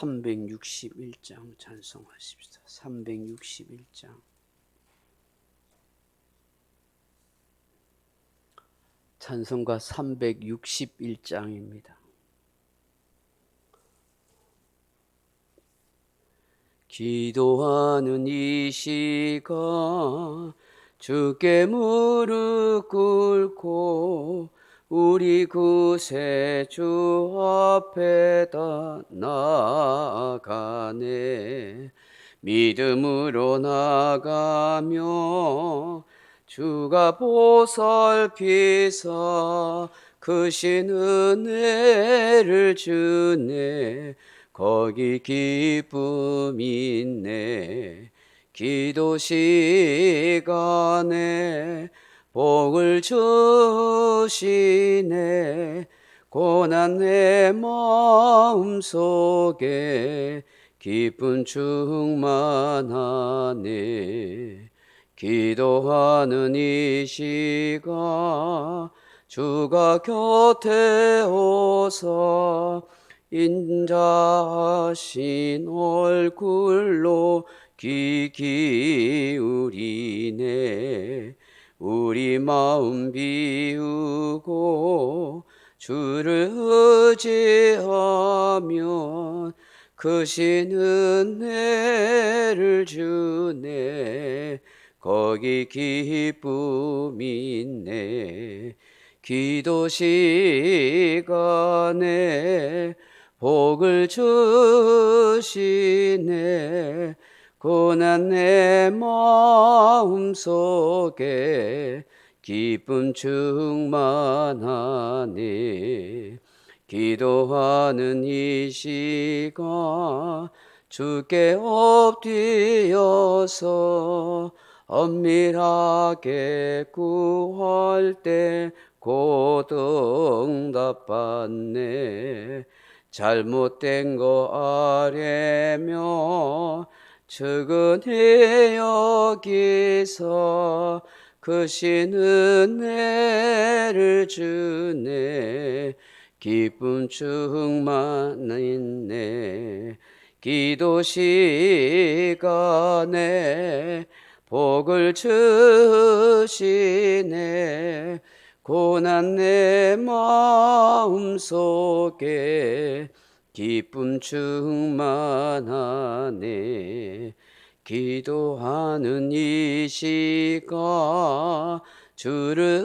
361장 찬송하십시다. 361장. 찬송가 361장입니다. 기도하는 이 시간 주께 무릎 꿇고 우리 구세주 앞에다 나아가네. 믿음으로 나가며 주가 보살피사 크신 은혜를 주네. 거기 기쁨 있네. 기도 시간에 복을 주시네. 고난 내 마음속에 기쁨 충만하네. 기도하는 이 시간 주가 곁에 오사 인자하신 얼굴로 귀 기울이네. 우리 마음 비우고 주를 의지하면 크신 은혜를 주네. 거기 기쁨 있네. 기도 시간에 복을 주시네. 고난 내 마음속에 기쁨 충만하네. 기도하는 이 시간 주께 엎드려서 엄밀하게 구할 때 곧 응답받네. 잘못된 거 아뢰며 측은히 여기서 크신 은혜를 주네. 기쁨 충만했네. 기도 시간에 복을 주시네. 고난 내 마음속에 기쁨 충만하네. 기도하는 이 시간 주를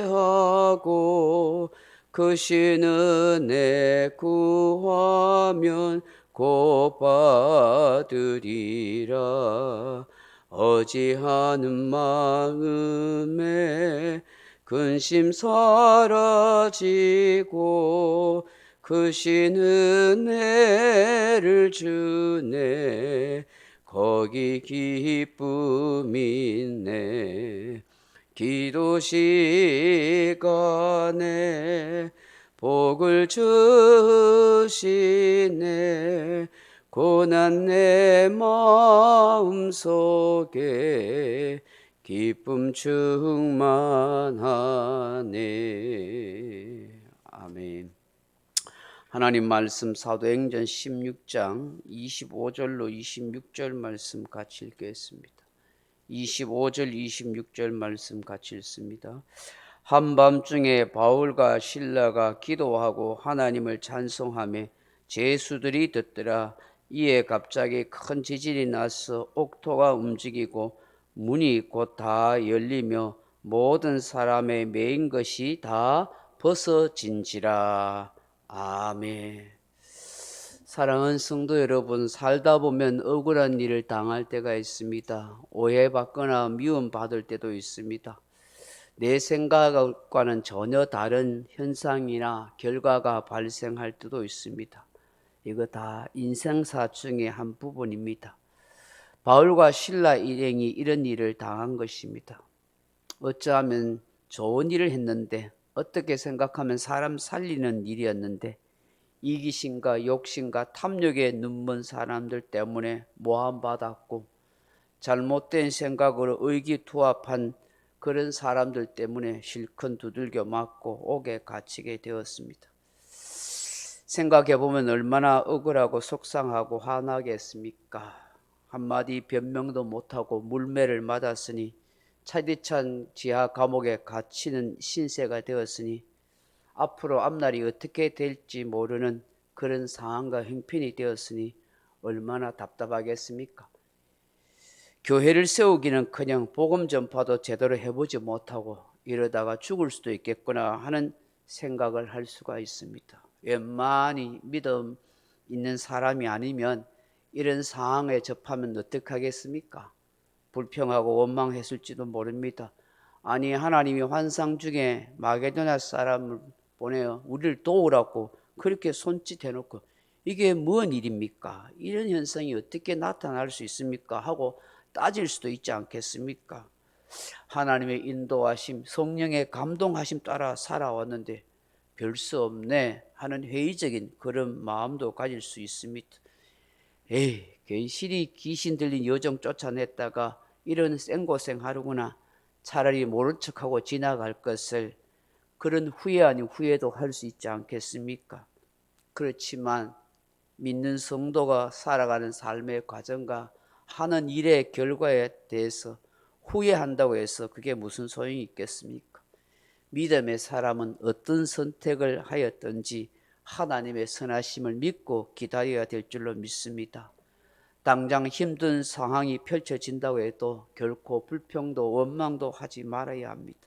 의지하고 크신 은혜 구하면 곧 받으리라. 어지하는 마음에 근심 사라지고 크신 은혜를 주네. 거기 기쁨 있네. 기도 시간에 복을 주시네. 고난 내 마음속에 기쁨 충만하네. 아멘. 하나님 말씀 사도행전 16장 25절로 26절 말씀 같이 읽겠습니다. 25절 26절 말씀 같이 읽습니다. 한밤중에 바울과 실라가 기도하고 하나님을 찬송하며 제수들이 듣더라. 이에 갑자기 큰 지진이 나서 옥토가 움직이고 문이 곧 다 열리며 모든 사람의 매인 것이 다 벗어진지라. 아멘. 사랑하는 성도 여러분, 살다 보면 억울한 일을 당할 때가 있습니다. 오해받거나 미움받을 때도 있습니다. 내 생각과는 전혀 다른 현상이나 결과가 발생할 때도 있습니다. 이거 다 인생사 중에 한 부분입니다. 바울과 실라 일행이 이런 일을 당한 것입니다. 어쩌면 좋은 일을 했는데, 어떻게 생각하면 사람 살리는 일이었는데 이기심과 욕심과 탐욕에 눈먼 사람들 때문에 모함받았고 잘못된 생각으로 의기투합한 그런 사람들 때문에 실컷 두들겨 맞고 옥에 갇히게 되었습니다. 생각해 보면 얼마나 억울하고 속상하고 화나겠습니까? 한마디 변명도 못하고 물매를 맞았으니 차디찬 지하 감옥에 갇히는 신세가 되었으니 앞으로 앞날이 어떻게 될지 모르는 그런 상황과 형편이 되었으니 얼마나 답답하겠습니까? 교회를 세우기는커녕 복음 전파도 제대로 해보지 못하고 이러다가 죽을 수도 있겠구나 하는 생각을 할 수가 있습니다. 웬만히 믿음 있는 사람이 아니면 이런 상황에 접하면 어떡하겠습니까? 불평하고 원망했을지도 모릅니다. 아니, 하나님이 환상 중에 마게도나 사람을 보내어 우리를 도우라고 그렇게 손짓해놓고 이게 뭔 일입니까? 이런 현상이 어떻게 나타날 수 있습니까? 하고 따질 수도 있지 않겠습니까? 하나님의 인도하심, 성령의 감동하심 따라 살아왔는데 별 수 없네 하는 회의적인 그런 마음도 가질 수 있습니다. 에이, 괜시리 귀신 들린 여정 쫓아냈다가 이런 생고생 하려구나. 차라리 모른 척하고 지나갈 것을 그런 후회 아닌 후회도 할 수 있지 않겠습니까? 그렇지만 믿는 성도가 살아가는 삶의 과정과 하는 일의 결과에 대해서 후회한다고 해서 그게 무슨 소용이 있겠습니까? 믿음의 사람은 어떤 선택을 하였든지 하나님의 선하심을 믿고 기다려야 될 줄로 믿습니다. 당장 힘든 상황이 펼쳐진다고 해도 결코 불평도 원망도 하지 말아야 합니다.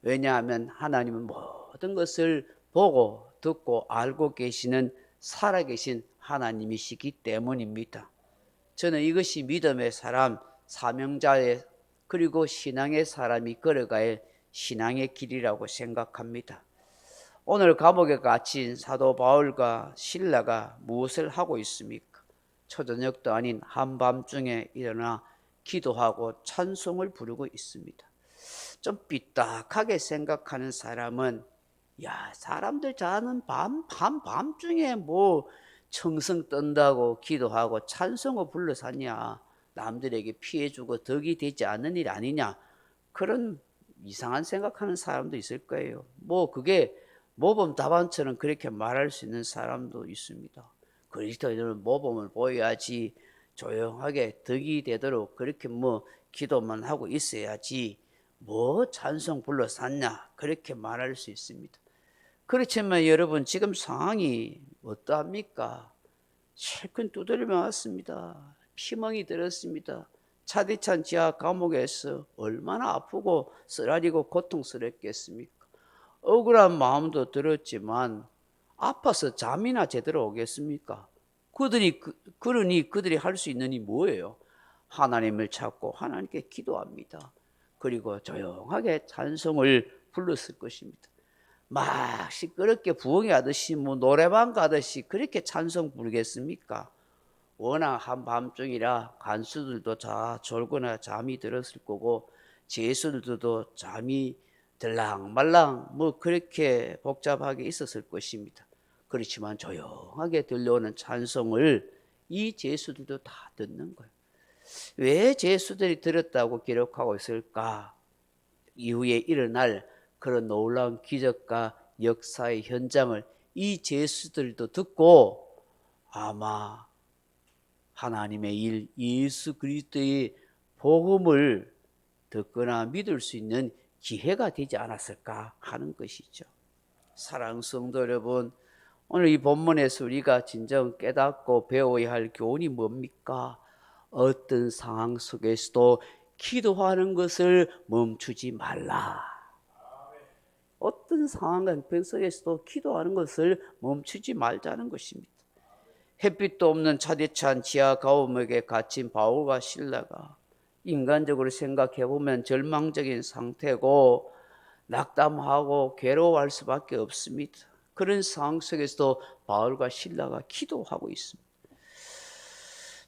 왜냐하면 하나님은 모든 것을 보고 듣고 알고 계시는 살아계신 하나님이시기 때문입니다. 저는 이것이 믿음의 사람, 사명자의 그리고 신앙의 사람이 걸어갈 신앙의 길이라고 생각합니다. 오늘 감옥에 갇힌 사도 바울과 실라가 무엇을 하고 있습니까? 초저녁도 아닌 한밤중에 일어나 기도하고 찬송을 부르고 있습니다. 좀 삐딱하게 생각하는 사람은 야, 사람들 자는 밤중에 뭐 청승 뜬다고 기도하고 찬송을 불러 샀냐, 남들에게 피해 주고 덕이 되지 않는 일 아니냐, 그런 이상한 생각하는 사람도 있을 거예요. 뭐 그게 모범 답안처럼 그렇게 말할 수 있는 사람도 있습니다. 그리스도인들은 모범을 보여야지, 조용하게 덕이 되도록 그렇게 뭐 기도만 하고 있어야지 뭐 찬송 불러 샀냐, 그렇게 말할 수 있습니다. 그렇지만 여러분, 지금 상황이 어떠합니까? 실컷 두드려 맞았습니다. 피멍이 들었습니다. 차디찬 지하 감옥에서 얼마나 아프고 쓰라리고 고통스럽겠습니까? 억울한 마음도 들었지만 아파서 잠이나 제대로 오겠습니까? 그러니 그들이 할 수 있는 이 뭐예요? 하나님을 찾고 하나님께 기도합니다. 그리고 조용하게 찬송을 불렀을 것입니다. 막 시끄럽게 부흥하듯이 뭐 노래방 가듯이 그렇게 찬송 부르겠습니까? 워낙 한밤중이라 간수들도 다 졸거나 잠이 들었을 거고 제수들도 잠이 들랑말랑 뭐 그렇게 복잡하게 있었을 것입니다. 그렇지만 조용하게 들려오는 찬송을 이 제수들도 다 듣는 거예요. 왜 제수들이 들었다고 기록하고 있을까? 이후에 일어날 그런 놀라운 기적과 역사의 현장을 이 제수들도 듣고 아마 하나님의 일, 예수 그리스도의 복음을 듣거나 믿을 수 있는 기회가 되지 않았을까 하는 것이죠. 사랑하는 성도 여러분, 오늘 이 본문에서 우리가 진정 깨닫고 배워야 할 교훈이 뭡니까? 어떤 상황 속에서도 기도하는 것을 멈추지 말라. 어떤 상황과 형편 속에서도 기도하는 것을 멈추지 말자는 것입니다. 햇빛도 없는 차디찬 지하 감옥에 갇힌 바울과 실라가 인간적으로 생각해 보면 절망적인 상태고 낙담하고 괴로워할 수밖에 없습니다. 그런 상황 속에서도 바울과 실라가 기도하고 있습니다.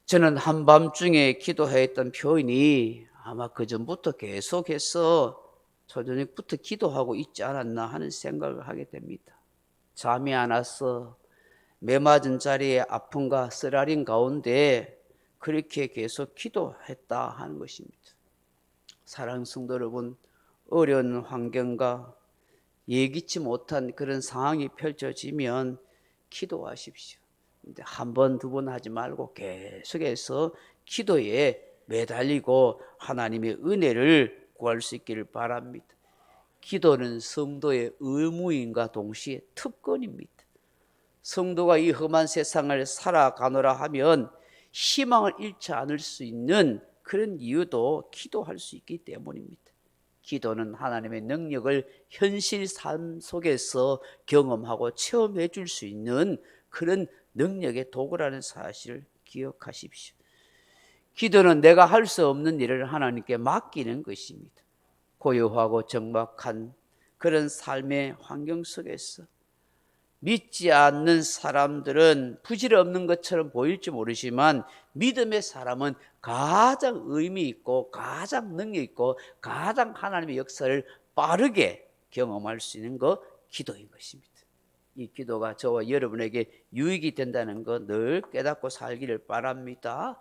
저는 한밤중에 기도했던 표현이 아마 그 전부터 계속해서 초저녁부터 기도하고 있지 않았나 하는 생각을 하게 됩니다. 잠이 안 와서 매맞은 자리에 아픔과 쓰라린 가운데 그렇게 계속 기도했다 하는 것입니다. 사랑하는 성도 여러분, 어려운 환경과 예기치 못한 그런 상황이 펼쳐지면 기도하십시오. 근데 한 번, 두 번 하지 말고 계속해서 기도에 매달리고 하나님의 은혜를 구할 수 있기를 바랍니다. 기도는 성도의 의무인과 동시에 특권입니다. 성도가 이 험한 세상을 살아가노라 하면 희망을 잃지 않을 수 있는 그런 이유도 기도할 수 있기 때문입니다. 기도는 하나님의 능력을 현실 삶 속에서 경험하고 체험해 줄 수 있는 그런 능력의 도구라는 사실을 기억하십시오. 기도는 내가 할 수 없는 일을 하나님께 맡기는 것입니다. 고요하고 적막한 그런 삶의 환경 속에서 믿지 않는 사람들은 부질없는 것처럼 보일지 모르지만 믿음의 사람은 가장 의미 있고 가장 능력 있고 가장 하나님의 역사를 빠르게 경험할 수 있는 것, 기도인 것입니다. 이 기도가 저와 여러분에게 유익이 된다는 거 늘 깨닫고 살기를 바랍니다.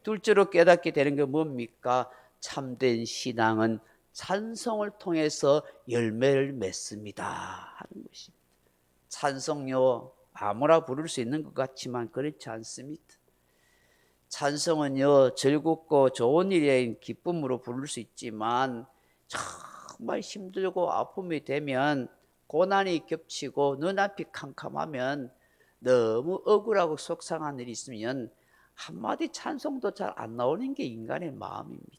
둘째로 깨닫게 되는 게 뭡니까? 참된 신앙은 찬송을 통해서 열매를 맺습니다 하는 것입니다. 찬송요 아무나 부를 수 있는 것 같지만 그렇지 않습니다. 찬송은요 즐겁고 좋은 일의 기쁨으로 부를 수 있지만 정말 힘들고 아픔이 되면, 고난이 겹치고 눈앞이 캄캄하면, 너무 억울하고 속상한 일이 있으면 한마디 찬송도 잘 안 나오는 게 인간의 마음입니다.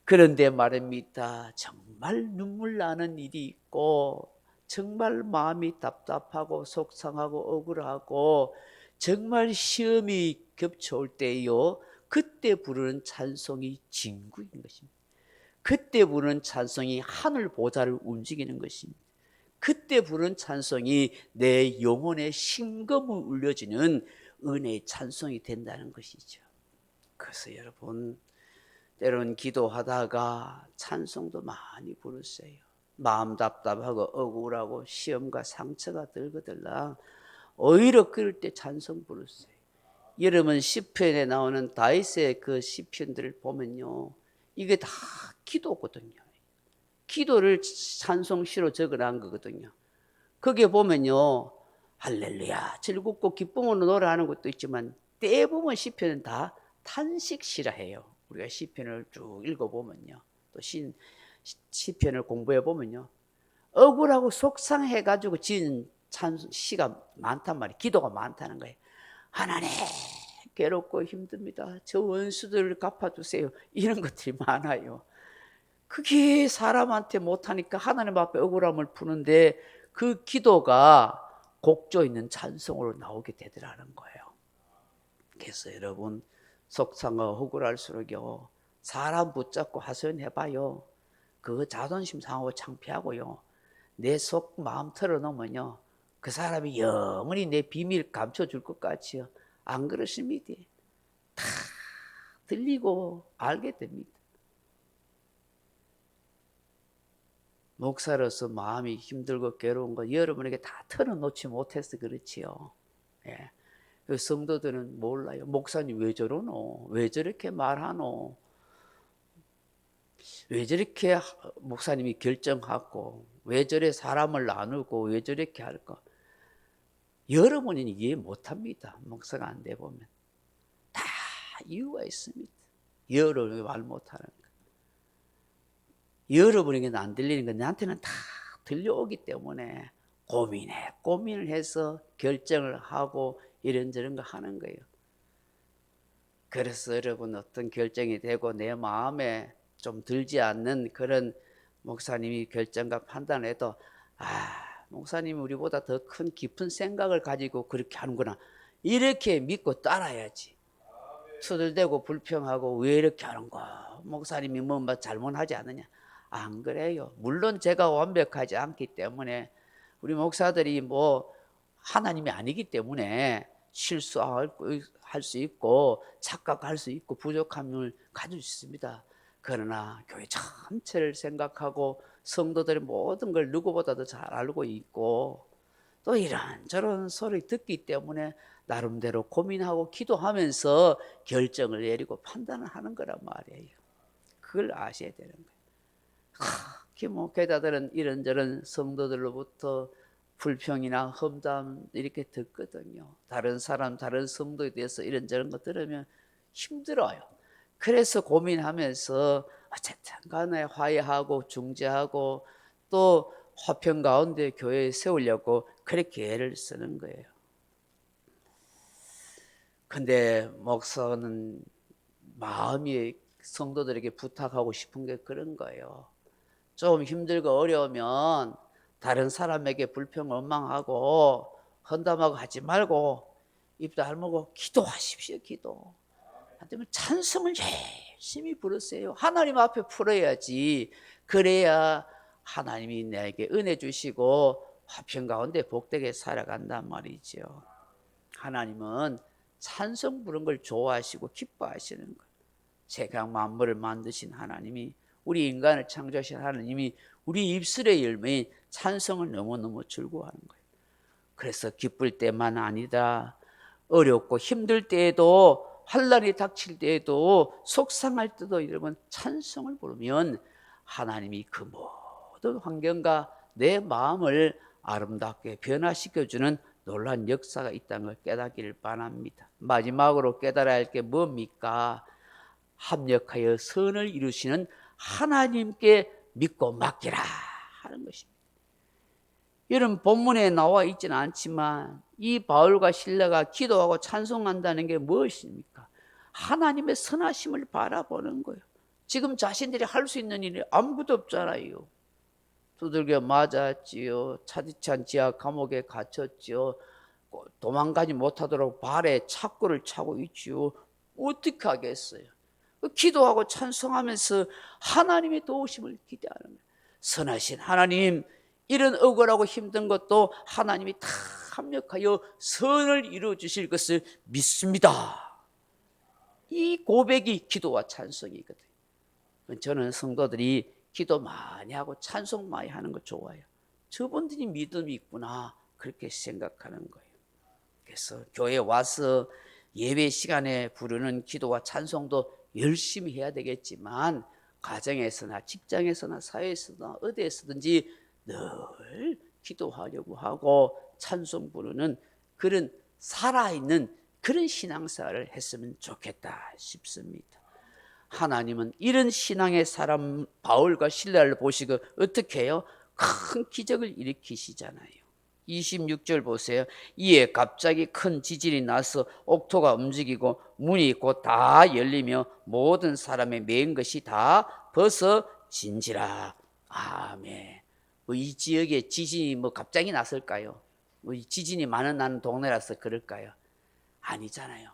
그런데 말입니다, 정말 눈물 나는 일이 있고 정말 마음이 답답하고 속상하고 억울하고 정말 시험이 겹쳐올 때요, 그때 부르는 찬송이 진구인 것입니다. 그때 부르는 찬송이 하늘 보좌를 움직이는 것입니다. 그때 부르는 찬송이 내 영혼의 심금을 울려주는 은혜의 찬송이 된다는 것이죠. 그래서 여러분, 때로는 기도하다가 찬송도 많이 부르세요. 마음 답답하고 억울하고 시험과 상처가 들거들라 오히려 그럴 때 찬송 부르세요. 여러분 시편에 나오는 다윗의 그 시편들을 보면요, 이게 다 기도거든요. 기도를 찬송시로 적어놓은 거거든요. 거기에 보면요, 할렐루야 즐겁고 기쁨으로 노래하는 것도 있지만 대부분 시편은 다 탄식시라 해요. 우리가 시편을 쭉 읽어보면요, 또 시편을 공부해보면요, 억울하고 속상해가지고 지은 시가 많단 말이에요. 기도가 많다는 거예요. 하나님 괴롭고 힘듭니다, 저 원수들을 갚아주세요, 이런 것들이 많아요. 그게 사람한테 못하니까 하나님 앞에 억울함을 푸는데 그 기도가 곡조 있는 찬송으로 나오게 되더라는 거예요. 그래서 여러분, 속상하고 억울할수록요, 사람 붙잡고 하소연해봐요. 그거 자존심 상하고 창피하고요, 내 속 마음 털어놓으면요, 그 사람이 영원히 내 비밀 감춰줄 것 같지요? 안 그러십니다. 다 들리고 알게 됩니다. 목사로서 마음이 힘들고 괴로운 거 여러분에게 다 털어놓지 못해서 그렇지요. 예. 성도들은 몰라요. 목사님 왜 저러노? 왜 저렇게 말하노? 왜 저렇게 목사님이 결정하고, 왜 저래 사람을 나누고, 왜 저렇게 할까? 여러분이 이해 못합니다. 목사가 안 돼 보면 다 이유가 있습니다. 여러분이 말 못하는 거, 여러분에게는 안 들리는 건 나한테는 다 들려오기 때문에 고민을 해서 결정을 하고 이런저런 거 하는 거예요. 그래서 여러분, 어떤 결정이 되고 내 마음에 좀 들지 않는 그런 목사님이 결정과 판단을 해도, 목사님이 우리보다 더 큰 깊은 생각을 가지고 그렇게 하는구나, 이렇게 믿고 따라야지. 투덜대고 불평하고 왜 이렇게 하는가, 목사님이 뭐 잘못하지 않느냐, 안 그래요. 물론 제가 완벽하지 않기 때문에, 우리 목사들이 뭐 하나님이 아니기 때문에 실수할 수 있고 착각할 수 있고 부족함을 가질 수 있습니다. 그러나 교회 전체를 생각하고 성도들의 모든 걸 누구보다도 잘 알고 있고, 또 이런저런 소리 듣기 때문에 나름대로 고민하고 기도하면서 결정을 내리고 판단을 하는 거란 말이에요. 그걸 아셔야 되는 거예요. 뭐 교자들은 이런저런 성도들로부터 불평이나 험담 이렇게 듣거든요. 다른 사람, 다른 성도에 대해서 이런저런 거 들으면 힘들어요. 그래서 고민하면서 어쨌든 간에 화해하고 중재하고 또 화평 가운데 교회에 세우려고 그렇게 애를 쓰는 거예요. 근데 목사는 마음이 성도들에게 부탁하고 싶은 게 그런 거예요. 좀 힘들고 어려우면 다른 사람에게 불평 원망하고 헌담하고 하지 말고 입 다물고 기도하십시오. 기도. 하여튼 찬송을 열심히 부르세요. 하나님 앞에 풀어야지. 그래야 하나님이 내게 은혜 주시고 화평 가운데 복되게 살아간단 말이죠. 하나님은 찬송 부르는 걸 좋아하시고 기뻐하시는 거예요. 세상 만물을 만드신 하나님이, 우리 인간을 창조하신 하나님이 우리 입술의 열매인 찬송을 너무너무 즐거워하는 거예요. 그래서 기쁠 때만 아니다, 어렵고 힘들 때에도, 환난이 닥칠 때에도, 속상할 때도 이러면 찬송을 부르면 하나님이 그 모든 환경과 내 마음을 아름답게 변화시켜주는 놀라운 역사가 있다는 걸 깨닫기를 바랍니다. 마지막으로 깨달아야 할 게 뭡니까? 합력하여 선을 이루시는 하나님께 믿고 맡기라 하는 것입니다. 이런 본문에 나와 있지는 않지만 이 바울과 실라가 기도하고 찬송한다는 게 무엇입니까? 하나님의 선하심을 바라보는 거예요. 지금 자신들이 할 수 있는 일이 아무것도 없잖아요. 두들겨 맞았지요. 차디찬 지하 감옥에 갇혔지요. 도망가지 못하도록 발에 착고를 차고 있지요. 어떻게 하겠어요? 기도하고 찬송하면서 하나님의 도우심을 기대하는 거예요. 선하신 하나님, 이런 억울하고 힘든 것도 하나님이 다 합력하여 선을 이루어 주실 것을 믿습니다. 이 고백이 기도와 찬송이거든요. 저는 성도들이 기도 많이 하고 찬송 많이 하는 거 좋아요. 저분들이 믿음이 있구나, 그렇게 생각하는 거예요. 그래서 교회에 와서 예배 시간에 부르는 기도와 찬송도 열심히 해야 되겠지만, 가정에서나 직장에서나 사회에서나 어디에서든지 늘 기도하려고 하고 찬송 부르는 그런 살아있는 그런 신앙생활을 했으면 좋겠다 싶습니다. 하나님은 이런 신앙의 사람 바울과 실라를 보시고 어떻게 해요? 큰 기적을 일으키시잖아요. 26절 보세요. 이에 갑자기 큰 지진이 나서 옥토가 움직이고 문이 곧 다 열리며 모든 사람의 매인 것이 다 벗어진지라. 아멘. 이 지역에 지진이 갑자기 났을까요? 지진이 많은 나는 동네라서 그럴까요? 아니잖아요.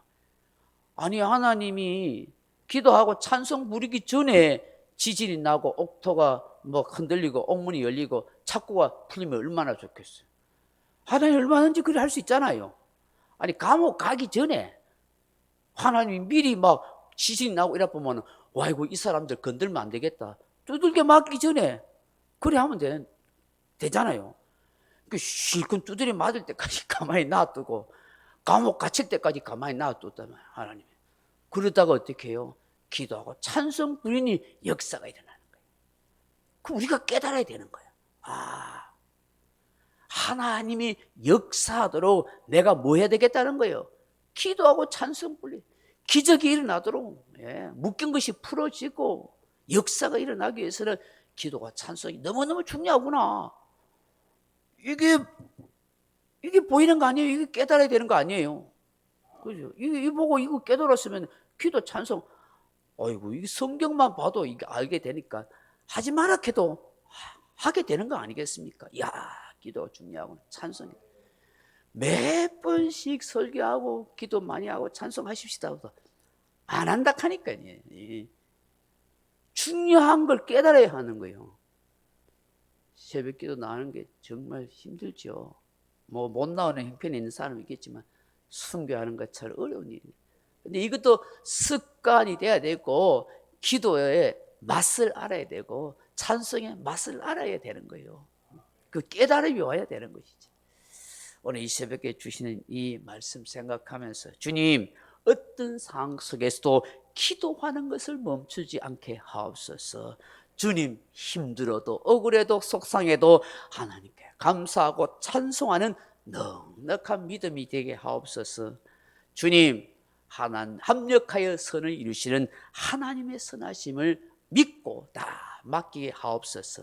아니, 하나님이 기도하고 찬송 부르기 전에 지진이 나고 옥토가 흔들리고 옥문이 열리고 착고가 풀리면 얼마나 좋겠어요. 하나님 얼마든지 그래 할 수 있잖아요. 아니, 감옥 가기 전에 하나님이 미리 지진이 나고 이래 보면, 와이고 이 사람들 건들면 안 되겠다, 두들겨 맞기 전에 그래 하면 되잖아요. 실컷 두드려 맞을 때까지 가만히 놔두고 감옥 갇힐 때까지 가만히 놔뒀다면 하나님, 그러다가 어떻게 해요? 기도하고 찬송 부리니 역사가 일어나는 거예요. 그럼 우리가 깨달아야 되는 거예요. 하나님이 역사하도록 내가 뭐 해야 되겠다는 거예요? 기도하고 찬송 부리, 기적이 일어나도록, 묶인 것이 풀어지고 역사가 일어나기 위해서는 기도와 찬송이 너무너무 중요하구나. 이게 보이는 거 아니에요? 이게 깨달아야 되는 거 아니에요? 그죠? 이 보고 이거 깨달았으면 기도 찬송, 아이고 이 성경만 봐도 이게 알게 되니까 하지 마라 해도 하게 되는 거 아니겠습니까? 야, 기도가 중요하고 찬송이. 몇 번씩 설교하고 기도 많이 하고 찬송하십시다. 안 한다 하니까요. 중요한 걸 깨달아야 하는 거예요. 새벽 기도 나오는 게 정말 힘들죠. 못 나오는 형편이 있는 사람이 있겠지만 순교하는 것처럼 어려운 일이에요. 근데 이것도 습관이 돼야 되고, 기도의 맛을 알아야 되고, 찬송의 맛을 알아야 되는 거예요. 그 깨달음이 와야 되는 것이죠. 오늘 이 새벽에 주시는 이 말씀 생각하면서, 주님, 어떤 상황 속에서도 기도하는 것을 멈추지 않게 하옵소서. 주님, 힘들어도 억울해도 속상해도 하나님께 감사하고 찬송하는 넉넉한 믿음이 되게 하옵소서. 주님, 합력하여 선을 이루시는 하나님의 선하심을 믿고 다 맡기게 하옵소서.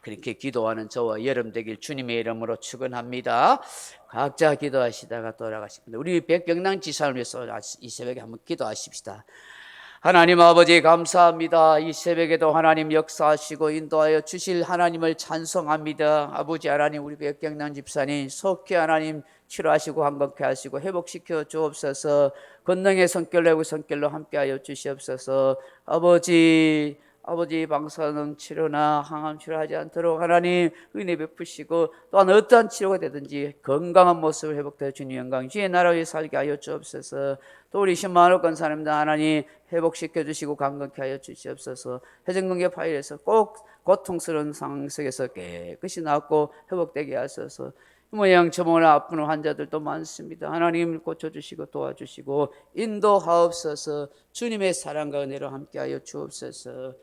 그렇게 기도하는 저와 여러분 되길 주님의 이름으로 축원합니다. 각자 기도하시다가 돌아가십니다. 우리 백경남 지사를 위해서 이 새벽에 한번 기도하십시다. 하나님 아버지 감사합니다. 이 새벽에도 하나님 역사하시고 인도하여 주실 하나님을 찬송합니다. 아버지 하나님, 우리 백경남 집사님 속히 하나님 치료하시고 건강케 하시고 회복시켜 주옵소서. 권능의 손길로 외국 손길로 함께하여 주시옵소서. 아버지 방사능 치료나 항암 치료하지 않도록 하나님 은혜 베푸시고, 또한 어떠한 치료가 되든지 건강한 모습을 회복되어 주님 영광 주의 나라 위에 살게 하여 주옵소서. 또 우리 10만 건 사람들 하나님 회복시켜 주시고 건강케 하여 주시옵소서. 회전근개 파일에서 꼭 고통스러운 상황 속에서 깨끗이 낫고 회복되게 하소서. 모양 저모나 아픈 환자들도 많습니다. 하나님 고쳐주시고 도와주시고 인도하옵소서. 주님의 사랑과 은혜로 함께하여 주옵소서.